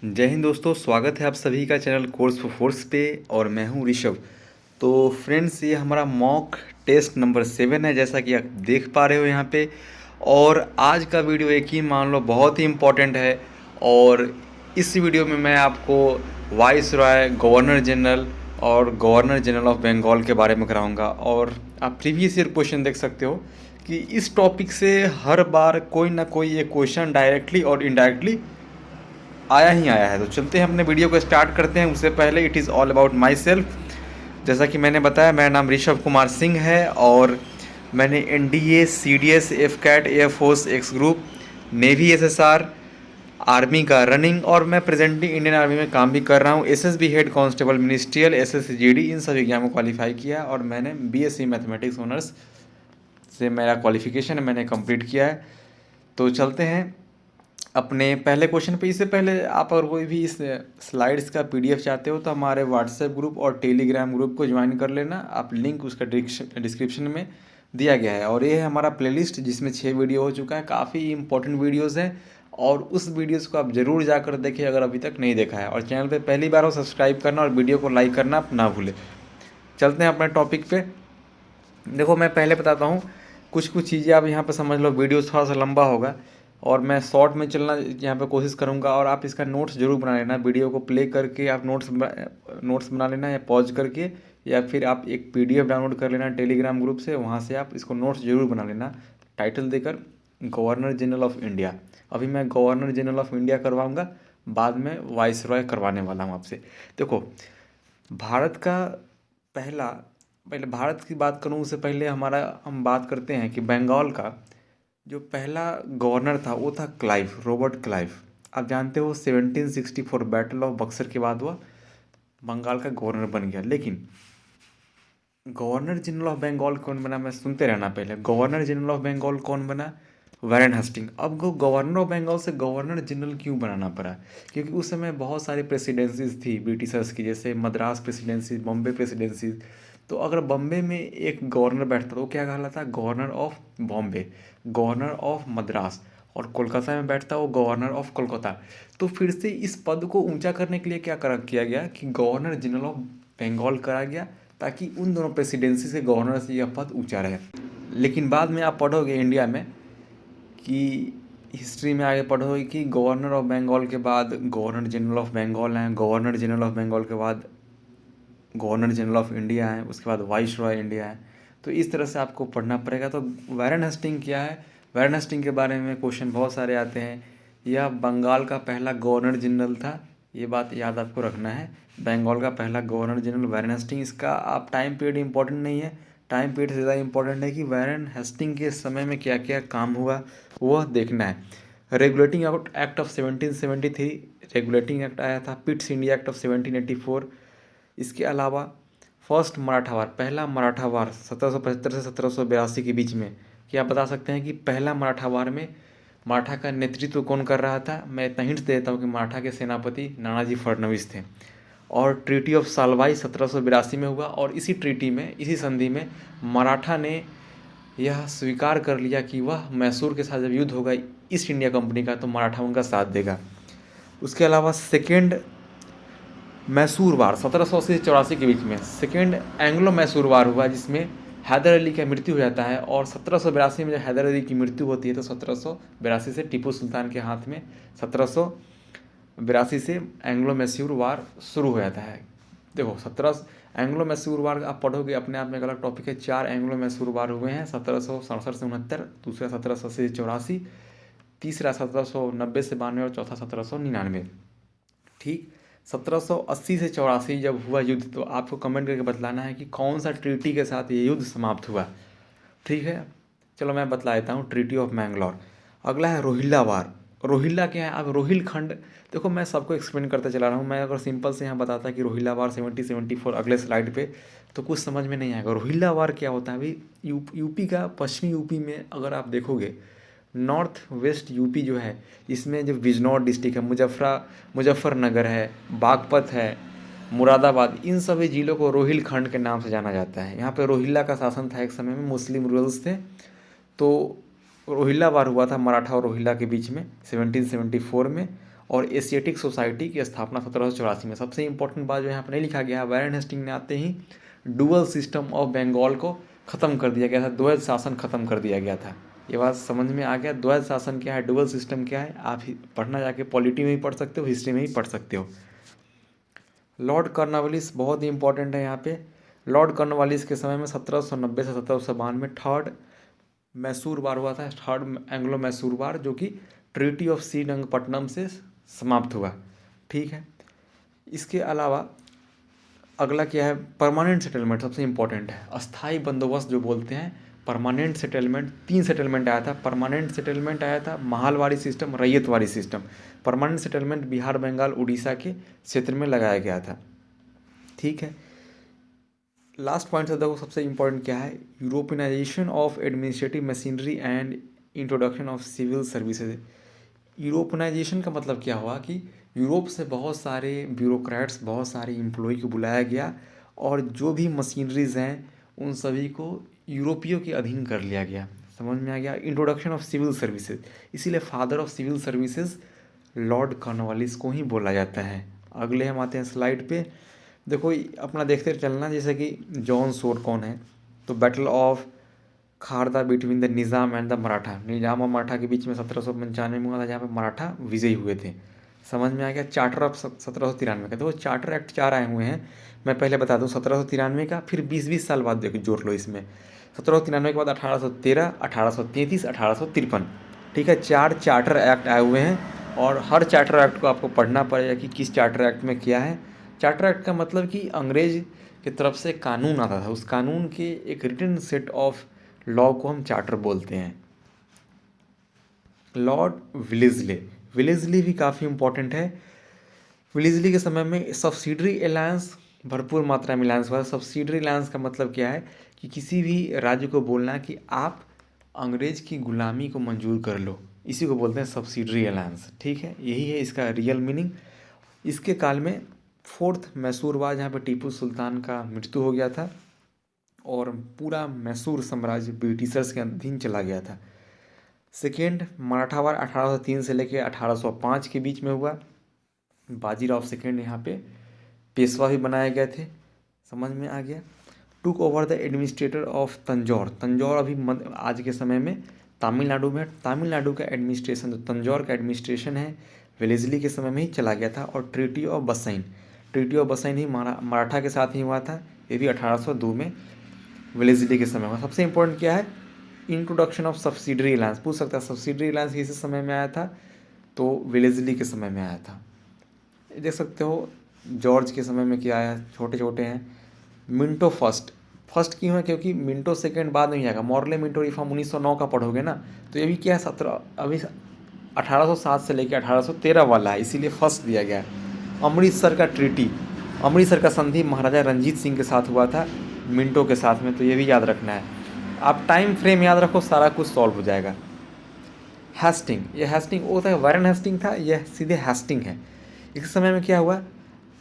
जय हिंद दोस्तों, स्वागत है आप सभी का चैनल कोर्स फॉर फोर्स पे। और मैं हूं ऋषभ। तो फ्रेंड्स, ये हमारा मॉक टेस्ट नंबर 7 है, जैसा कि आप देख पा रहे हो यहाँ पे। और आज का वीडियो एक ही मान लो बहुत ही इम्पोर्टेंट है। और इस वीडियो में मैं आपको वाइस रॉय, गवर्नर जनरल और गवर्नर जनरल ऑफ बंगाल के बारे में कराऊंगा। और आप प्रीवियस ईयर क्वेश्चन देख सकते हो कि इस टॉपिक से हर बार कोई ना कोई एक क्वेश्चन डायरेक्टली और इनडायरेक्टली आया ही आया है। तो चलते हैं, अपने वीडियो को स्टार्ट करते हैं। उससे पहले it is all about my self. जैसा कि मैंने बताया, मेरा नाम ऋषभ कुमार सिंह है और मैंने NDA, CDS, AFCAT, air force, X group, navy, SSR, army का रनिंग और मैं प्रेजेंटली इंडियन आर्मी में काम भी कर रहा हूँ। SSB head constable, ministerial, SSGD, इन सभी एग्जाम को क्वालिफाई किया और मैंने बीएससी मैथमेटिक्स ऑनर्स से मेरा क्वालिफिकेशन मैंने कंप्लीट किया है। तो चलते हैं अपने पहले क्वेश्चन पे। इससे पहले आप अगर कोई भी इस स्लाइड्स का पीडीएफ चाहते हो तो हमारे व्हाट्सएप ग्रुप और टेलीग्राम ग्रुप को ज्वाइन कर लेना। आप लिंक उसका डिस्क्रिप्शन में दिया गया है। और ये है हमारा प्लेलिस्ट जिसमें 6 वीडियो हो चुका है, काफ़ी इंपॉर्टेंट वीडियोज़ हैं। और उस वीडियोज़ को आप ज़रूर जाकर देखें अगर अभी तक नहीं देखा है। और चैनल पे पहली बार हो सब्सक्राइब करना और वीडियो को लाइक करना आप ना भूलें। चलते हैं अपने टॉपिक पे। देखो, मैं पहले बताता हूँ कुछ कुछ चीज़ें, आप यहाँ पे समझ लो। वीडियो थोड़ा सा लंबा होगा और मैं शॉर्ट में चलना यहाँ पे कोशिश करूँगा। और आप इसका नोट्स जरूर बना लेना, वीडियो को प्ले करके आप नोट्स बना लेना, या पॉज करके, या फिर आप एक पीडीएफ डाउनलोड कर लेना टेलीग्राम ग्रुप से, वहाँ से आप इसको नोट्स जरूर बना लेना। टाइटल देकर गवर्नर जनरल ऑफ इंडिया। अभी मैं गवर्नर जनरल ऑफ इंडिया करवाऊँगा, बाद में वाइस रॉय करवाने वाला हूँ आपसे। देखो, भारत का पहला पहले भारत की बात करूँ उससे पहले हम बात करते हैं कि बंगाल का जो पहला गवर्नर था वो था क्लाइव, रॉबर्ट क्लाइव। आप जानते हो 1764 बैटल ऑफ बक्सर के बाद वह बंगाल का गवर्नर बन गया। लेकिन गवर्नर जनरल ऑफ बंगाल कौन बना, मैं सुनते रहना। पहले गवर्नर जनरल ऑफ बंगाल कौन बना? Warren Hasting. अब गवर्नर ऑफ बंगाल से गवर्नर जनरल क्यों बनाना पड़ा? क्योंकि उस समय बहुत सारी प्रेसिडेंसीज थी ब्रिटिशर्स की, जैसे मद्रास प्रेसिडेंसी, बॉम्बे प्रेसिडेंसी। तो अगर बॉम्बे में एक गवर्नर बैठता तो वो क्या कहलाता? Governor of Bombay, governor of Madras. और कोलकाता में बैठता वो गवर्नर ऑफ कोलकाता। तो फिर से इस पद को ऊंचा करने के लिए किया गया कि गवर्नर जनरल ऑफ बंगाल करा गया, ताकि उन दोनों प्रेसिडेंसी से गवर्नर से यह पद ऊंचा रहे। लेकिन बाद में आप पढ़ोगे इंडिया में कि हिस्ट्री में आगे पढ़ोगे कि गवर्नर ऑफ बंगाल के बाद गवर्नर जनरल ऑफ बंगाल हैं, गवर्नर जनरल ऑफ बंगाल के बाद गवर्नर जनरल ऑफ इंडिया है, उसके बाद वाइस रॉय इंडिया है। तो इस तरह से आपको पढ़ना पड़ेगा। तो वारेन हेस्टिंग क्या है? वारेन हेस्टिंग के बारे में क्वेश्चन बहुत सारे आते हैं। यह बंगाल का पहला गवर्नर जनरल था, ये बात याद आपको रखना है। बंगाल का पहला गवर्नर जनरल वारेन हेस्टिंग। इसका आप टाइम पीरियड इंपॉर्टेंट नहीं है, टाइम पीरियड से ज़्यादा इंपॉर्टेंट है कि वारेन हेस्टिंग के समय में क्या क्या काम हुआ वह देखना है। Regulating act of 1773, regulating act आया था। Pitt's India act of 1784। इसके अलावा फर्स्ट मराठा वार, पहला मराठा वार 1775 से 1782 के बीच में, क्या आप बता सकते हैं कि पहला मराठा वार में मराठा का नेतृत्व कौन कर रहा था? मैं इतना हिंट देता हूँ कि मराठा के सेनापति नानाजी फडणवीस थे। और ट्रीटी ऑफ सालवाई 1782 में हुआ। और इसी ट्रीटी में, इसी संधि में मराठा ने यह स्वीकार कर लिया कि वह मैसूर के साथ जब युद्ध होगा ईस्ट इंडिया कंपनी का, तो मराठा उनका साथ देगा। उसके अलावा सेकेंड मैसूर वार 1780 से 84 के बीच में सेकेंड एंग्लो मैसूर वार हुआ, जिसमें हैदर अली का मृत्यु हो जाता है। और 1782 में जब हैदर अली की मृत्यु होती है तो 1782 से टीपू सुल्तान के हाथ में 1782 से एंग्लो मैसूर वार शुरू हो जाता है। देखो, 17 एंग्लो मैसूर वार आप पढ़ोगे, अपने आप में एक अलग टॉपिक है। 4 एंग्लो मैसूर वार हुए हैं, 1767 से 69, दूसरा 1780 से 84, तीसरा 1790 से 92 और चौथा 1799। ठीक, 1780 से 84 जब हुआ युद्ध, तो आपको कमेंट करके बतलाना है कि कौन सा ट्रीटी के साथ ये युद्ध समाप्त हुआ। ठीक है, चलो मैं बतला देता हूँ। Treaty of Mangalore. अगला है रोहिल्ला वार। रोहिल्ला क्या है? अब रोहिल खंड, देखो मैं सबको एक्सप्लेन करते चला रहा हूँ। मैं अगर सिंपल से यहाँ बताता कि रोहिल्ला वार 1774 अगले स्लाइड पे, तो कुछ समझ में नहीं आएगा। रोहिल्ला वार क्या होता है? अभी यूपी का, पश्चिमी यूपी में अगर आप देखोगे, नॉर्थ वेस्ट यूपी जो है, इसमें जो बिजनौर डिस्ट्रिक्ट है, मुजफ्फरनगर है, बागपत है, मुरादाबाद, इन सभी जिलों को रोहिल खंड के नाम से जाना जाता है। यहाँ पे रोहिल्ला का शासन था एक समय में, मुस्लिम रूल्स थे। तो रोहिल्ला वार हुआ था मराठा और रोहिल्ला के बीच में 1774 में। और एशियाटिक सोसाइटी की स्थापना 1784 में। सबसे इंपॉर्टेंट बात जो यहाँ पर नहीं लिखा गया है, वारेन हेस्टिंग ने आते ही डुअल सिस्टम ऑफ बंगाल को ख़त्म कर दिया गया था, द्वैध शासन ख़त्म कर दिया गया था। ये बात समझ में आ गया, द्वैध शासन क्या है, डुअल सिस्टम क्या है, आप ही पढ़ना जाके पॉलिटी में ही पढ़ सकते हो, हिस्ट्री में ही पढ़ सकते हो। लॉर्ड कॉर्नवालिस बहुत ही इंपॉर्टेंट है यहाँ पे। लॉर्ड कॉर्नवालिस के समय में 1790 से 1792 में थर्ड मैसूर वार हुआ था, थर्ड एंग्लो मैसूर वार, जो कि ट्रीटी ऑफ श्रीरंगपट्टनम से समाप्त हुआ। ठीक है, इसके अलावा अगला क्या है, परमानेंट सेटलमेंट सबसे इंपॉर्टेंट है। अस्थाई बंदोबस्त जो बोलते हैं, परमानेंट सेटलमेंट, 3 सेटलमेंट आया था। परमानेंट सेटलमेंट आया था Mahalwari system, Ryotwari system. Permanent settlement Bihar, Bengal, Orissa के क्षेत्र में लगाया गया था। ठीक है, लास्ट पॉइंट से देखो सबसे इंपॉर्टेंट क्या है, Europeanisation of administrative machinery and introduction of civil services. Europeanisation का मतलब क्या हुआ कि यूरोप से बहुत सारे ब्यूरोक्रेट्स, बहुत सारे एम्प्लॉय को बुलाया गया और जो भी मशीनरीज हैं उन सभी को यूरोपियों के अधीन कर लिया गया। समझ में आ गया, इंट्रोडक्शन ऑफ सिविल सर्विसेज, इसीलिए father of civil services Lord Cornwallis को ही बोला जाता है। अगले हम आते हैं स्लाइड पे, देखो अपना देखते चलना, जैसे कि जॉन सोर कौन है, तो battle of Kharda between the Nizam and the Maratha, Nizam और मराठा के बीच में 1795 में हुआ था, जहाँ पे मराठा विजयी हुए थे। समझ में आ गया। चार्टर ऑफ 1793 का, तो वो चार्टर एक्ट 4 आए हुए हैं, मैं पहले बता दूँ 1793 का, फिर 20-20 साल बाद देखो जोड़ लो इसमें। 1793 के बाद 1813, 1833, 1853, ठीक है, 4 चार्टर एक्ट आए हुए हैं और हर चार्टर एक्ट को आपको पढ़ना पड़ेगा कि किस चार्टर एक्ट में क्या है। चार्टर एक्ट का मतलब कि अंग्रेज की तरफ से कानून आता था, उस कानून के एक रिटन सेट ऑफ लॉ को हम चार्टर बोलते हैं। लॉर्ड विलेस्ले, विलेस्ली भी काफ़ी इंपॉर्टेंट है। विलेस्ली के समय में सब्सिडरी अलायंस भरपूर मात्रा में अलायंस हुआ। सब्सिडरी अलायंस का मतलब क्या है कि किसी भी राज्य को बोलना कि आप अंग्रेज की गुलामी को मंजूर कर लो, इसी को बोलते हैं सब्सिडरी अलायंस। ठीक है, यही है इसका रियल मीनिंग। इसके काल में 4th मैसूर वार, जहाँ पर टीपू सुल्तान का मृत्यु हो गया था और पूरा मैसूर साम्राज्य ब्रिटिशर्स के अधीन चला गया था। सेकेंड मराठा वार 1803 से लेकर 1805 के बीच में हुआ। बाजीराव सेकेंड यहाँ पे पेशवा भी बनाए गए थे। समझ में आ गया। Took over the administrator of Tanjore, Tanjore अभी आज के समय में तमिलनाडु में, तमिलनाडु का एडमिनिस्ट्रेशन, जो तंजौर का एडमिनिस्ट्रेशन है, वेलेस्ली के समय में ही चला गया था। और ट्रीटी ऑफ बसाइन, ट्रीटी ऑफ बसाइन ही मराठा के साथ ही हुआ था, ये भी 1802 में वेलेस्ली के समय हुआ। सबसे इंपॉर्टेंट क्या है, इंट्रोडक्शन ऑफ सब्सिडरी अलायंस, पूछ सकता है सब्सिडरी अलायंस किस समय में आया था, तो वेलेस्ली के समय में आया था। देख सकते हो जॉर्ज के समय में क्या आया, छोटे छोटे हैं। मिंटो फर्स्ट, फर्स्ट क्यों है, क्योंकि मिंटो सेकेंड बाद में आएगा। मॉर्ले मिंटो रिफॉर्म 1909 का पढ़ोगे ना, तो ये भी क्या है 1807 से लेकर 1813 वाला है, इसीलिए फर्स्ट दिया गया है। अमृतसर का ट्रीटी, अमृतसर का संधि महाराजा रंजीत सिंह के साथ हुआ था मिंटो के साथ में, तो ये भी याद रखना है। आप टाइम फ्रेम याद रखो, सारा कुछ सॉल्व हो जाएगा। हेस्टिंग, ये हेस्टिंग वो था, वारेन हेस्टिंग था, यह सीधे हेस्टिंग है। इस समय में क्या हुआ,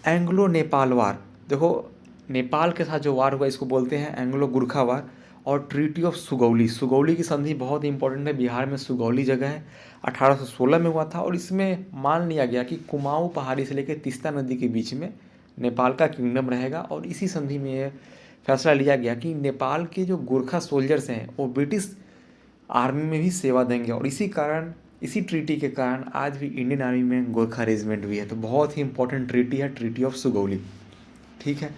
एंग्लो नेपाल वार। देखो नेपाल के साथ जो वार हुआ इसको बोलते हैं एंग्लो गुरखा वार। और ट्रीटी ऑफ सुगौली, सुगौली की संधि बहुत ही इंपॉर्टेंट है, बिहार में सुगौली जगह है, 1816 में हुआ था। और इसमें मान लिया गया कि कुमाऊँ पहाड़ी से लेकर तीस्ता नदी के बीच में नेपाल का किंगडम रहेगा। और इसी संधि में यह फैसला लिया गया कि नेपाल के जो गोरखा सोल्जर्स हैं वो ब्रिटिश आर्मी में भी सेवा देंगे। और इसी कारण, इसी ट्रीटी के कारण आज भी इंडियन आर्मी में गोरखा रेजिमेंट भी है। तो बहुत ही इंपॉर्टेंट ट्रीटी है, ट्रीटी ऑफ सुगौली। ठीक है,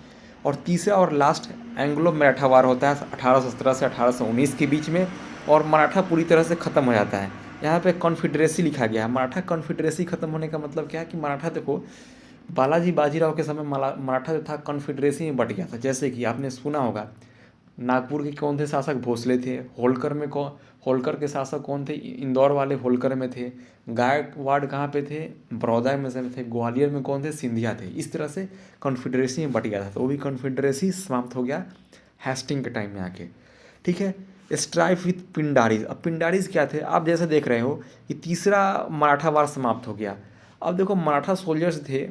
और तीसरा और लास्ट एंग्लो मराठा वार होता है 1817 से 1819 के बीच में, और मराठा पूरी तरह से ख़त्म हो जाता है। यहाँ पे कॉन्फेडरेसी लिखा गया है। मराठा कॉन्फेडरेसी ख़त्म होने का मतलब क्या है कि मराठा, देखो बालाजी बाजीराव के समय मराठा जो था कॉन्फेडरेसी में बट गया था। जैसे कि आपने सुना होगा नागपुर के कौन थे शासक, भोसले थे। होलकर में कौन, होलकर के शासक कौन थे, इंदौर वाले होलकर में थे। गायकवाड़ कहाँ पे थे, बड़ौदा में से थे। ग्वालियर में कौन थे, सिंधिया थे। इस तरह से कॉन्फेडरेसी में बट गया था, तो वो भी कॉन्फेडरेसी समाप्त हो गया हेस्टिंग के टाइम में आके। ठीक है, स्ट्राइफ विथ पिंडारीज। अब पिंडारीज क्या थे, आप जैसे देख रहे हो कि तीसरा मराठा वार समाप्त हो गया। अब देखो मराठा सोल्जर्स थे,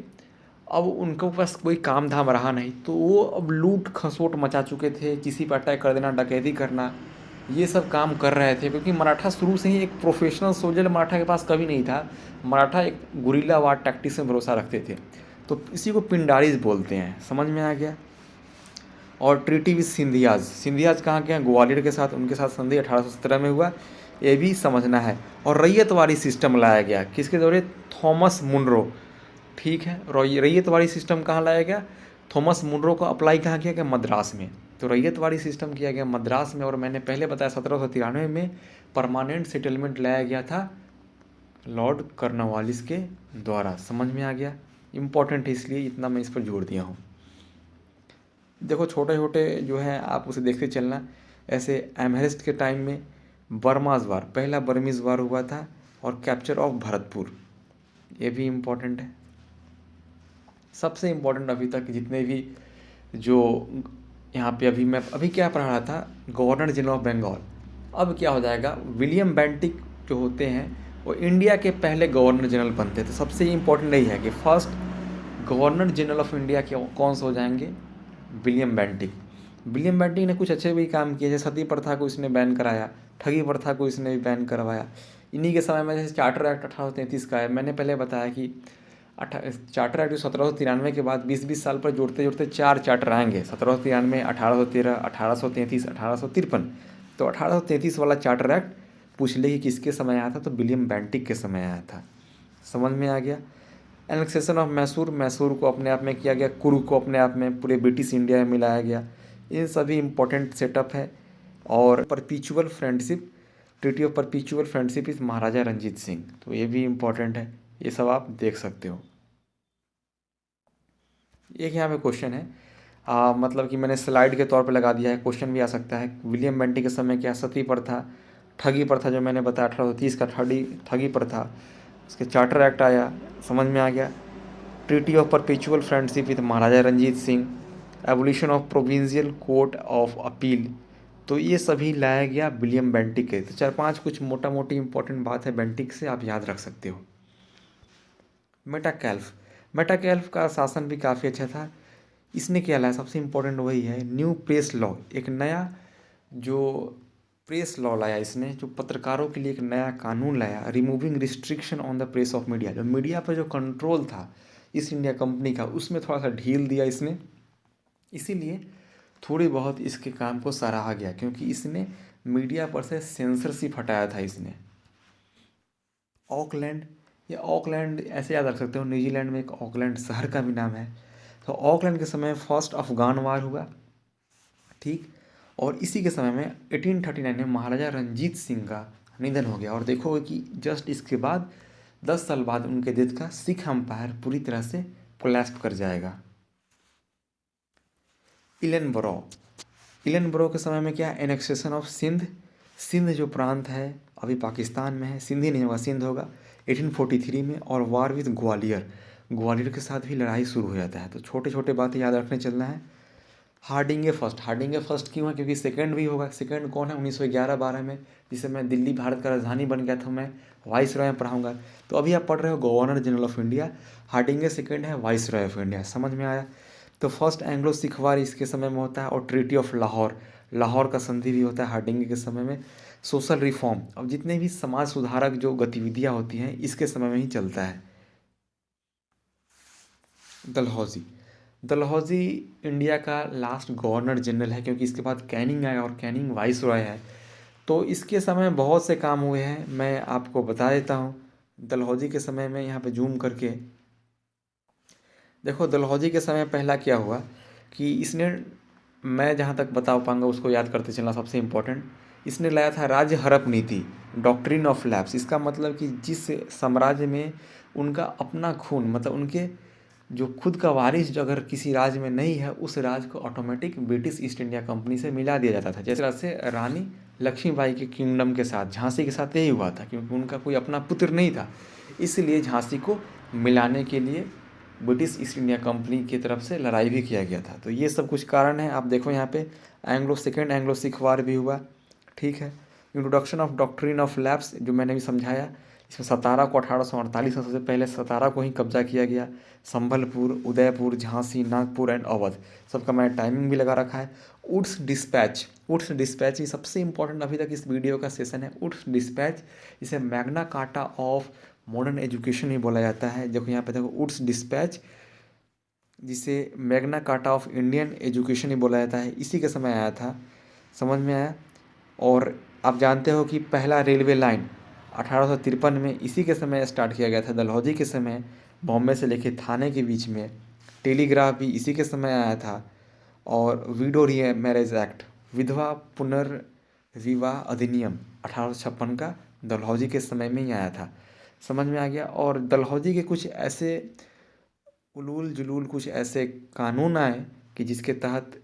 अब उनके पास कोई काम धाम रहा नहीं, तो वो अब लूट खसोट मचा चुके थे, किसी पर अटैक कर देना, डकैती करना। ये सब काम कर रहे थे, क्योंकि मराठा शुरू से ही एक प्रोफेशनल सोल्जर मराठा के पास कभी नहीं था। मराठा एक गुरिल्ला वार टैक्टिक्स में भरोसा रखते थे। तो इसी को पिंडारीज बोलते हैं, समझ में आ गया। और ट्रीटी विद सिंधियाज, सिंधियाज कहाँ के हैं, ग्वालियर के साथ, उनके साथ संधि 1817 में हुआ, ये भी समझना है। और रैयतवाड़ी सिस्टम लाया गया, किसके दौरे, थॉमस मुनरो, ठीक है। रैयतवाड़ी सिस्टम कहाँ लाया गया, थॉमस मुनरो को अप्लाई कहाँ किया गया, मद्रास में। तो रैयतवाड़ी सिस्टम किया गया मद्रास में। और मैंने पहले बताया 1793 में परमानेंट सेटलमेंट लाया गया था लॉर्ड कॉर्नवालिस के द्वारा, समझ में आ गया। इम्पॉर्टेंट है इसलिए इतना मैं इस पर जोड़ दिया हूँ। देखो छोटे छोटे जो है आप उसे देखते चलना। ऐसे एमहेरिस्ट के टाइम में बर्माज वार, पहला बर्मीज वार हुआ था, और कैप्चर ऑफ भरतपुर, ये भी इम्पोर्टेंट है। सबसे इम्पोर्टेंट अभी तक जितने भी जो यहाँ पे अभी क्या पढ़ा रहा था, गवर्नर जनरल ऑफ बंगाल। अब क्या हो जाएगा, विलियम बेंटिक जो होते हैं वो इंडिया के पहले गवर्नर जनरल बनते हैं। तो सबसे इम्पोर्टेंट यही है कि first governor general of India के कौन से हो जाएंगे, विलियम बेंटिक। विलियम बेंटिक ने कुछ अच्छे भी काम किए, जैसे सती प्रथा को इसने बैन कराया, ठगी प्रथा को इसने भी बैन करवाया। इन्हीं के समय में जैसे चार्टर एक्ट 1833 का है, मैंने पहले बताया कि चार्टर एक्ट 1793 के बाद 20-20 साल पर जोड़ते जोड़ते 4 चार्टर आएंगे, 1793, 1813, 1833, 1853। तो 1833 वाला चार्टर एक्ट पूछ ले कि किसके समय आया था, तो विलियम बेंटिक के समय आया था, समझ में आ गया। एनेक्सेशन ऑफ मैसूर, मैसूर को अपने आप में किया गया, कुर्ग को अपने आप में पूरे ब्रिटिश इंडिया में मिलाया गया। ये सभी इंपॉर्टेंट सेटअप है। और परपीचुअल फ्रेंडशिप, ट्रीटी ऑफ परपीचुअल फ्रेंडशिप इस महाराजा रंजीत सिंह, तो ये भी इम्पोर्टेंट है, ये सब आप देख सकते हो। एक यहाँ पे क्वेश्चन है, मतलब कि मैंने स्लाइड के तौर पे लगा दिया है, क्वेश्चन भी आ सकता है। विलियम बेंटिक के समय क्या सती प्रथा, ठगी प्रथा जो मैंने बताया 1830 का ठगी प्रथा, उसके चार्टर एक्ट आया, समझ में आ गया। Treaty of perpetual friendship with Maharaja Ranjit Singh, evolution of provincial court of appeal, तो ये सभी लाया गया विलियम बेंटिक के। तो 4-5 कुछ मोटा मोटी इंपॉर्टेंट बात है बेंटिक से, आप याद रख सकते हो। मेटाकैल्फ, मेटाकैल्फ का शासन भी काफ़ी अच्छा था। इसने क्या लाया, सबसे इम्पोर्टेंट वही है, न्यू प्रेस लॉ, एक नया जो प्रेस लॉ लाया इसने, जो पत्रकारों के लिए एक नया कानून लाया, removing restriction on the press of media, जो मीडिया पर जो कंट्रोल था ईस्ट इंडिया कंपनी का, उसमें थोड़ा सा ढील दिया इसने। इसीलिए थोड़ी बहुत इसके काम को सराहा गया, क्योंकि इसने मीडिया पर से सेंसरशिप हटाया था इसने। ऑकलैंड, ये ऑकलैंड ऐसे याद रख सकते हो, न्यूजीलैंड में एक ऑकलैंड शहर का भी नाम है। तो ऑकलैंड के समय फर्स्ट अफगान वार हुआ, ठीक। और इसी के समय में 1839 में महाराजा रंजीत सिंह का निधन हो गया। और देखोगे कि जस्ट इसके बाद 10 साल बाद उनके डेथ का सिख एम्पायर पूरी तरह से कोलैप्स कर जाएगा। इलेनबरो, इलेनबरो के समय में क्या, एनेक्सेशन ऑफ सिंध, सिंध जो प्रांत है अभी पाकिस्तान में है, सिंधी नहीं होगा, सिंध होगा 1843 में। और वार विद ग्वालियर, ग्वालियर के साथ भी लड़ाई शुरू हो जाता है। तो छोटे छोटे बातें याद रखने चलना है। हार्डिंगे फर्स्ट, हार्डिंगे फर्स्ट क्यों है, क्योंकि सेकंड भी होगा। सेकंड कौन है, 1911-12 में, जिसे मैं दिल्ली भारत का राजधानी बन गया था, मैं वाइस रॉय में पढ़ाऊँगा। तो अभी आप पढ़ रहे हो governor general of India, Hardinge second है वाइस रॉय ऑफ इंडिया, समझ में आया। तो फर्स्ट एंग्लो सिख वार इसके समय में होता है। और ट्रीटी ऑफ लाहौर, लाहौर का संधि भी होता है हार्डिंगे के समय में। सोशल रिफॉर्म, अब जितने भी समाज सुधारक जो गतिविधियाँ होती हैं इसके समय में ही चलता है। डलहौजी, डलहौजी इंडिया का लास्ट गवर्नर जनरल है, क्योंकि इसके बाद कैनिंग आया और कैनिंग वाइस रॉय है। तो इसके समय बहुत से काम हुए हैं, मैं आपको बता देता हूँ। डलहौजी के समय में यहाँ पे जूम करके देखो, डलहौजी के समय पहला क्या हुआ कि इसने, मैं जहाँ तक बता पाऊँगा उसको याद करते चलना, सबसे इम्पोर्टेंट, इसने लाया था राज्य हड़प नीति, डॉक्ट्रिन ऑफ लैप्स। इसका मतलब कि जिस साम्राज्य में उनका अपना खून, मतलब उनके जो खुद का वारिस जो अगर किसी राज्य में नहीं है, उस राज्य को automatic British east India company से मिला दिया जाता था। जैसे तरह से रानी लक्ष्मीबाई के किंगडम के साथ, झांसी के साथ यही हुआ था, क्योंकि उनका कोई अपना पुत्र नहीं था, इसलिए झांसी को मिलाने के लिए ब्रिटिश ईस्ट इंडिया कंपनी की तरफ से लड़ाई भी किया गया था। तो ये सब कुछ कारण है। आप देखो यहाँ पे सेकेंड एंग्लो सिख वार भी हुआ, ठीक है। Introduction of doctrine of lapse जो मैंने भी समझाया, इसमें सतारा को 1848 में सबसे पहले सतारा को ही कब्जा किया गया। संबलपुर, उदयपुर, झांसी, नागपुर एंड अवध, सबका मैंने टाइमिंग भी लगा रखा है। वुड्स डिस्पैच ये सबसे इंपॉर्टेंट अभी तक इस वीडियो का सेशन है। वुड्स डिस्पैच, इसे Magna Carta of modern education ही बोला जाता है। देखो यहाँ पे देखो, वुड्स डिस्पैच, जिसे Magna Carta of Indian education ही बोला जाता है, इसी के समय आया था। समझ में आया। और आप जानते हो कि पहला रेलवे लाइन 1853 में इसी के समय स्टार्ट किया गया था, डलहौजी के समय, बॉम्बे से लेके थाने के बीच में। टेलीग्राफ भी इसी के समय आया था। और विडो मैरिज एक्ट, विधवा पुनर्विवाह अधिनियम 1856 का डलहौजी के समय में ही आया था। समझ में आ गया। और डलहौजी के कुछ ऐसे उलूल जुलूल कुछ ऐसे कानून आए कि जिसके तहत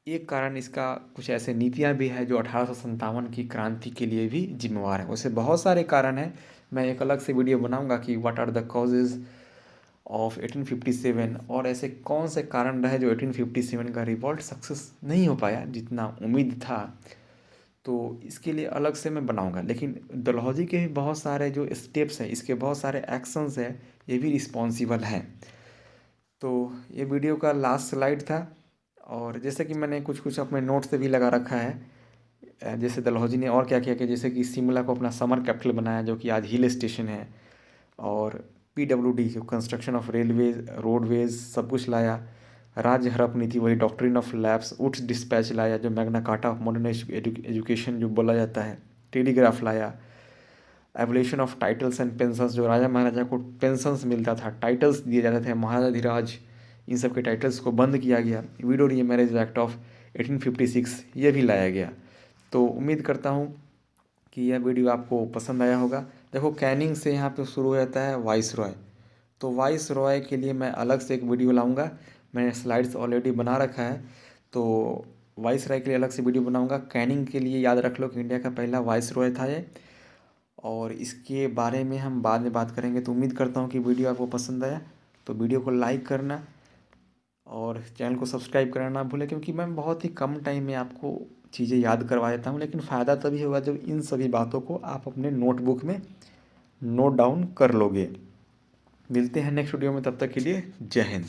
एक कारण इसका कुछ ऐसे नीतियाँ भी है जो 1857 की क्रांति के लिए भी जिम्मेवार है। वैसे बहुत सारे कारण हैं, मैं एक अलग से वीडियो बनाऊंगा कि what are the causes of 1857 और ऐसे कौन से कारण रहे जो 1857 का रिवॉल्ट सक्सेस नहीं हो पाया जितना उम्मीद था। तो इसके लिए अलग से मैं बनाऊंगा। लेकिन डलहौजी के भी बहुत सारे जो स्टेप्स हैं, इसके बहुत सारे एक्शंस हैं, ये भी रिस्पॉन्सिबल हैं। तो ये वीडियो का लास्ट स्लाइड था। और जैसे कि मैंने कुछ कुछ अपने नोट से भी लगा रखा है, जैसे डलहौजी ने और क्या किया कि जैसे कि शिमला को अपना समर कैपिटल बनाया, जो कि आज हिल स्टेशन है। और PWD construction of railways, roadways, सब कुछ लाया। राज्य हड़प नीति, वही doctrine of lapse, Woods dispatch लाया, जो Magna Carta of modern education जो बोला जाता है। टेलीग्राफ लाया। Evolution of titles and pensions, जो राजा महाराजा को पेंशंस मिलता था, टाइटल्स दिए जाते थे, महाराजाधिराज, इन सब के टाइटल्स को बंद किया गया। विडो मैरिज एक्ट ऑफ 1856 ये भी लाया गया। तो उम्मीद करता हूँ कि यह वीडियो आपको पसंद आया होगा। देखो, कैनिंग से यहाँ पे शुरू हो जाता है वाइस रॉय। तो वाइस रॉय के लिए मैं अलग से एक वीडियो लाऊंगा, मैंने स्लाइड्स ऑलरेडी बना रखा है। तो वाइस रॉय के लिए अलग से वीडियो बनाऊंगा। कैनिंग के लिए याद रख लो कि इंडिया का पहला वाइस रॉय था ये, और इसके बारे में हम बाद में बात करेंगे। तो उम्मीद करता हूँ कि वीडियो आपको पसंद आया। तो वीडियो को लाइक करना और चैनल को सब्सक्राइब करना ना भूलें, क्योंकि मैं बहुत ही कम टाइम में आपको चीज़ें याद करवा देता हूँ। लेकिन फ़ायदा तभी होगा जब इन सभी बातों को आप अपने नोटबुक में नोट डाउन कर लोगे। मिलते हैं नेक्स्ट वीडियो में, तब तक के लिए जय हिंद।